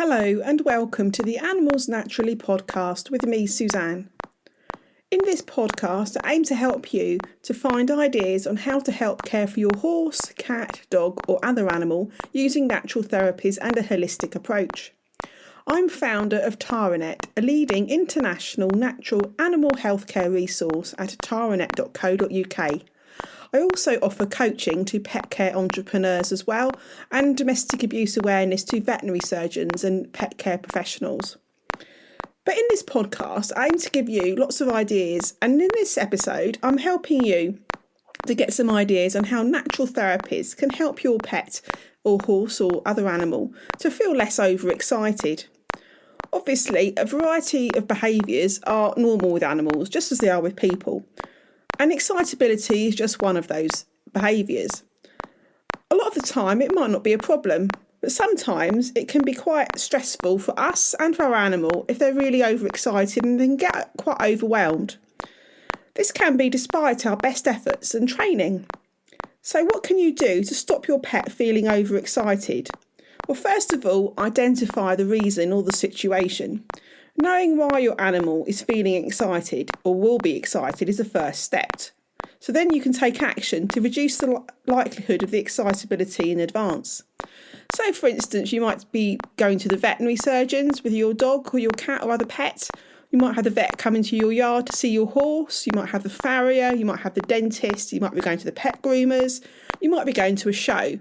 Hello and welcome to the Animals Naturally podcast with me, Suzanne. In this podcast, I aim to help you to find ideas on how to help care for your horse, cat, dog or other animal using natural therapies and a holistic approach. I'm founder of Taranet, a leading international natural animal healthcare resource at taranet.co.uk. I also offer coaching to pet care entrepreneurs as well, and domestic abuse awareness to veterinary surgeons and pet care professionals. But in this podcast, I aim to give you lots of ideas, and in this episode, I'm helping you to get some ideas on how natural therapies can help your pet or horse or other animal to feel less overexcited. Obviously, a variety of behaviours are normal with animals, just as they are with people. And excitability is just one of those behaviours. A lot of the time it might not be a problem, but sometimes it can be quite stressful for us and for our animal if they're really overexcited and then get quite overwhelmed. This can be despite our best efforts and training. So what can you do to stop your pet feeling overexcited? Well, first of all, identify the reason or the situation. Knowing why your animal is feeling excited or will be excited is the first step. So then you can take action to reduce the likelihood of the excitability in advance. So for instance, you might be going to the veterinary surgeons with your dog or your cat or other pet. You might have the vet come into your yard to see your horse. You might have the farrier. You might have the dentist. You might be going to the pet groomers. You might be going to a show.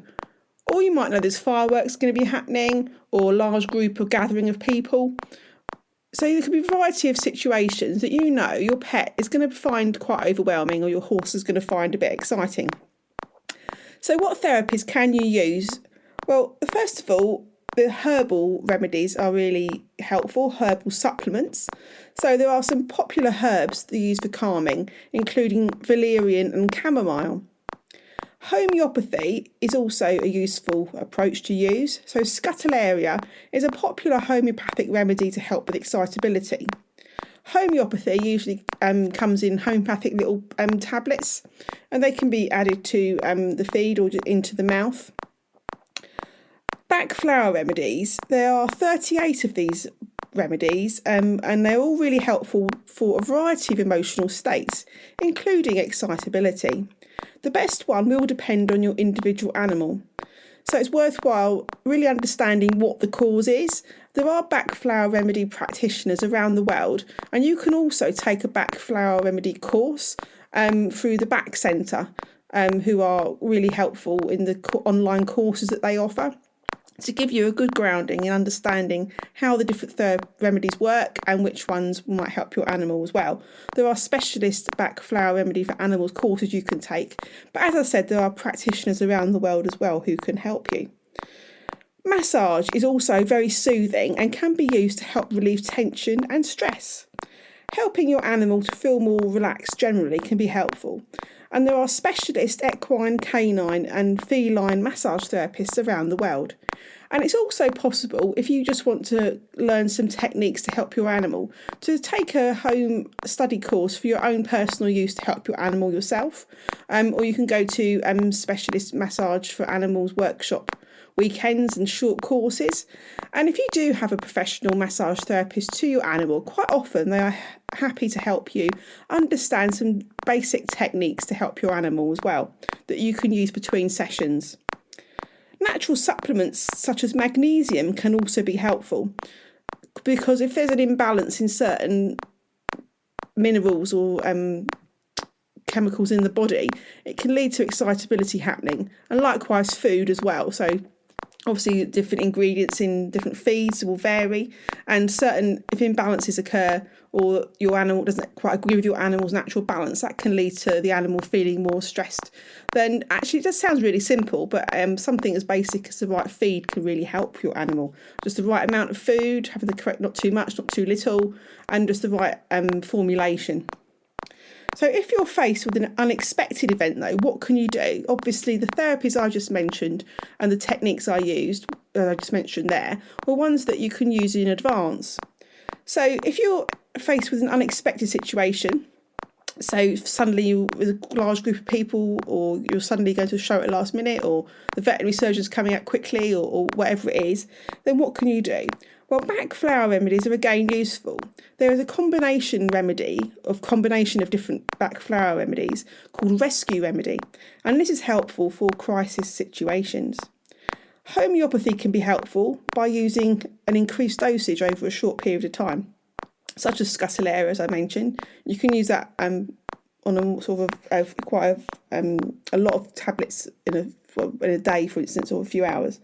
Or you might know there's fireworks going to be happening or a large group or gathering of people. So there could be a variety of situations that you know your pet is going to find quite overwhelming or your horse is going to find a bit exciting. So what therapies can you use? Well, first of all, the herbal remedies are really helpful, herbal supplements. So there are some popular herbs that are used for calming, including valerian and chamomile. Homeopathy is also a useful approach to use. So scutellaria is a popular homeopathic remedy to help with excitability. Homeopathy usually comes in homeopathic little tablets, and they can be added to the feed or into the mouth. Back flower remedies, there are 38 of these remedies and they're all really helpful for a variety of emotional states, including excitability. The best one will depend on your individual animal. So it's worthwhile really understanding what the cause is. There are back flower remedy practitioners around the world, and you can also take a back flower remedy course through the Back Centre, who are really helpful in the online courses that they offer, to give you a good grounding in understanding how the different remedies work and which ones might help your animal as well. There are specialist back flower remedy for animals courses you can take, but as I said, there are practitioners around the world as well who can help you. Massage is also very soothing and can be used to help relieve tension and stress. Helping your animal to feel more relaxed generally can be helpful. And there are specialist equine, canine and feline massage therapists around the world. And it's also possible, if you just want to learn some techniques to help your animal, to take a home study course for your own personal use to help your animal yourself. Or you can go to specialist massage for animals workshop weekends and short courses. And if you do have a professional massage therapist to your animal, quite often they are happy to help you understand some basic techniques to help your animal as well that you can use between sessions. Natural supplements such as magnesium can also be helpful, because if there's an imbalance in certain minerals or chemicals in the body, it can lead to excitability happening, and likewise food as well. So obviously different ingredients in different feeds will vary, and if imbalances occur or your animal doesn't quite agree with your animal's natural balance, that can lead to the animal feeling more stressed. Then actually it just sounds really simple, but something as basic as the right feed can really help your animal. Just the right amount of food, having the correct, not too much, not too little, and just the right formulation. So if you're faced with an unexpected event though, what can you do? Obviously the therapies I just mentioned and the techniques I just mentioned there were ones that you can use in advance. So if you're faced with an unexpected situation, so suddenly you're with a large group of people, or you're suddenly going to a show at last minute, or the veterinary surgeon's coming out quickly, or whatever it is, then what can you do? Well, back flower remedies are again useful. There is a combination of different back flower remedies called rescue remedy, and this is helpful for crisis situations. Homeopathy can be helpful by using an increased dosage over a short period of time, such as Scutellera, as I mentioned. You can use that on a sort of quite a lot of tablets in a day, for instance, or a few hours.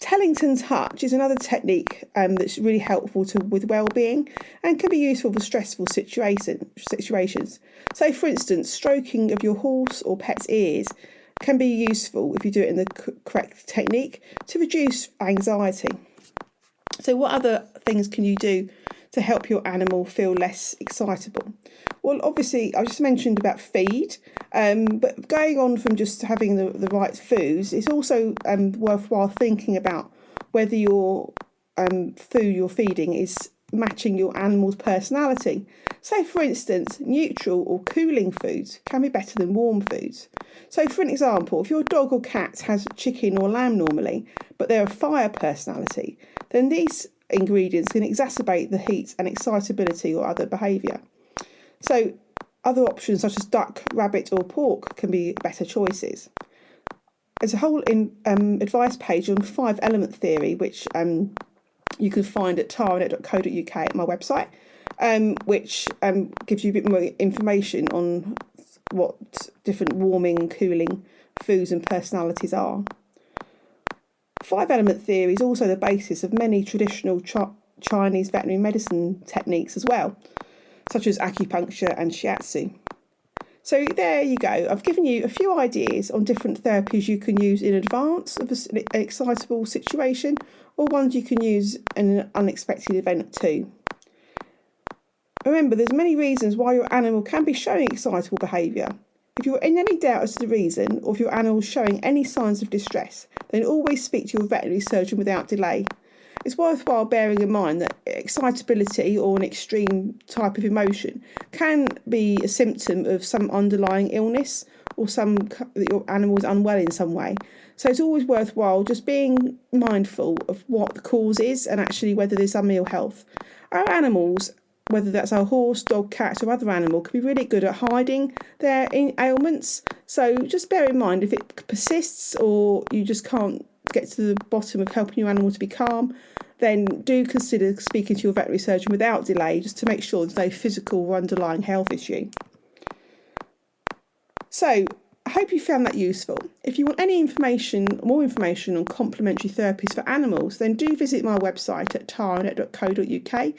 Tellington touch is another technique that's really helpful with well-being and can be useful for stressful situations. So, for instance, stroking of your horse or pet's ears can be useful if you do it in the correct technique to reduce anxiety. So, what other things can you do to help your animal feel less excitable? Well, obviously, I just mentioned about feed, but going on from just having the right foods, it's also worthwhile thinking about whether your food you're feeding is matching your animal's personality. So, for instance, neutral or cooling foods can be better than warm foods. So, for an example, if your dog or cat has chicken or lamb normally, but they're a fire personality, then these ingredients can exacerbate the heat and excitability or other behaviour. So other options such as duck, rabbit or pork can be better choices. There's a whole advice page on 5 element theory, which you can find at taranet.co.uk at my website, which gives you a bit more information on what different warming and cooling foods and personalities are. 5 element theory is also the basis of many traditional Chinese veterinary medicine techniques as well, such as acupuncture and shiatsu. So there you go. I've given you a few ideas on different therapies you can use in advance of an excitable situation, or ones you can use in an unexpected event too. Remember, there's many reasons why your animal can be showing excitable behaviour. If you're in any doubt as to the reason, or if your animal is showing any signs of distress, then always speak to your veterinary surgeon without delay. It's worthwhile bearing in mind that excitability or an extreme type of emotion can be a symptom of some underlying illness or that your animal is unwell in some way. So it's always worthwhile just being mindful of what the cause is and actually whether there's some ill health. Our animals, whether that's our horse, dog, cat or other animal, can be really good at hiding their ailments. So just bear in mind, if it persists or you just can't get to the bottom of helping your animal to be calm, then do consider speaking to your veterinary surgeon without delay, just to make sure there's no physical or underlying health issue. So I hope you found that useful. If you want more information on complementary therapies for animals, then do visit my website at taranet.co.uk,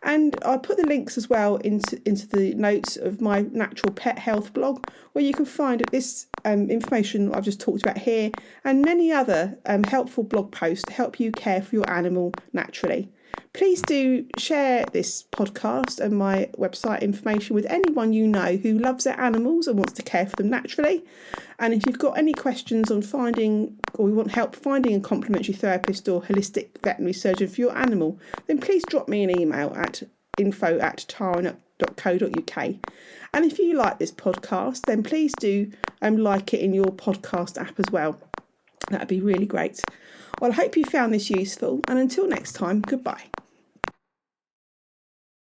and I'll put the links as well into the notes of my natural pet health blog, where you can find this information I've just talked about here and many other helpful blog posts to help you care for your animal naturally. Please do share this podcast and my website information with anyone you know who loves their animals and wants to care for them naturally. And if you've got any questions on finding, or you want help finding a complementary therapist or holistic veterinary surgeon for your animal, then please drop me an email at info@taranet.co.uk. And if you like this podcast, then please do like it in your podcast app as well. That'd be really great. Well, I hope you found this useful, and until next time, goodbye.